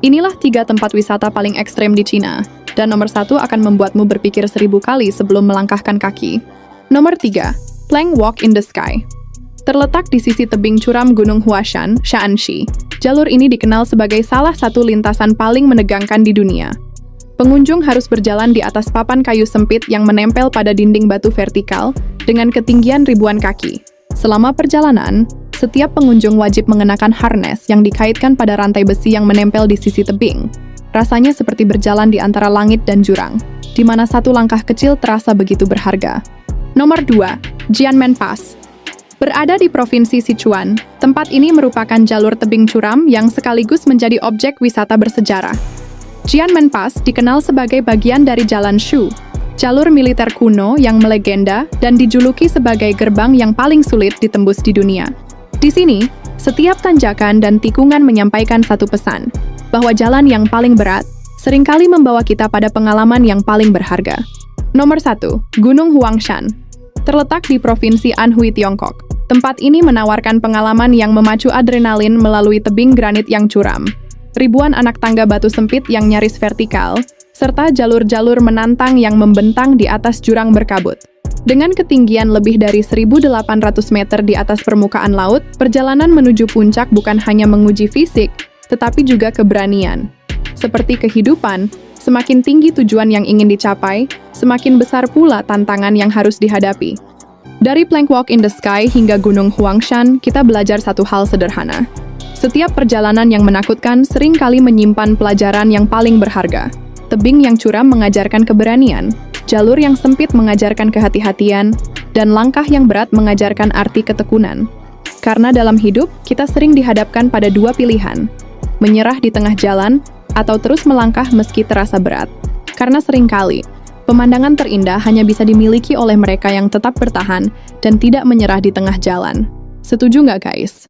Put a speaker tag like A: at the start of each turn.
A: Inilah 3 tempat wisata paling ekstrem di Cina, dan nomor 1 akan membuatmu berpikir 1000 kali sebelum melangkahkan kaki. Nomor 3. Plank Walk in the Sky. Terletak di sisi tebing curam Gunung Huashan, Shaanxi. Jalur ini dikenal sebagai salah satu lintasan paling menegangkan di dunia. Pengunjung harus berjalan di atas papan kayu sempit yang menempel pada dinding batu vertikal dengan ketinggian ribuan kaki. Selama perjalanan, setiap pengunjung wajib mengenakan harness yang dikaitkan pada rantai besi yang menempel di sisi tebing. Rasanya seperti berjalan di antara langit dan jurang, di mana satu langkah kecil terasa begitu berharga. Nomor 2. Jianmen Pass. Berada di Provinsi Sichuan, tempat ini merupakan jalur tebing curam yang sekaligus menjadi objek wisata bersejarah. Jianmen Pass dikenal sebagai bagian dari Jalan Shu, jalur militer kuno yang melegenda dan dijuluki sebagai gerbang yang paling sulit ditembus di dunia. Di sini, setiap tanjakan dan tikungan menyampaikan satu pesan, bahwa jalan yang paling berat seringkali membawa kita pada pengalaman yang paling berharga. Nomor 1. Gunung Huangshan. Terletak di Provinsi Anhui, Tiongkok. Tempat ini menawarkan pengalaman yang memacu adrenalin melalui tebing granit yang curam, ribuan anak tangga batu sempit yang nyaris vertikal, serta jalur-jalur menantang yang membentang di atas jurang berkabut. Dengan ketinggian lebih dari 1.800 meter di atas permukaan laut, perjalanan menuju puncak bukan hanya menguji fisik, tetapi juga keberanian. Seperti kehidupan, semakin tinggi tujuan yang ingin dicapai, semakin besar pula tantangan yang harus dihadapi. Dari Plank Walk in the Sky hingga Gunung Huangshan, kita belajar satu hal sederhana. Setiap perjalanan yang menakutkan seringkali menyimpan pelajaran yang paling berharga. Tebing yang curam mengajarkan keberanian, jalur yang sempit mengajarkan kehati-hatian, dan langkah yang berat mengajarkan arti ketekunan. Karena dalam hidup, kita sering dihadapkan pada dua pilihan, menyerah di tengah jalan, atau terus melangkah meski terasa berat. Karena seringkali, pemandangan terindah hanya bisa dimiliki oleh mereka yang tetap bertahan dan tidak menyerah di tengah jalan. Setuju nggak, guys?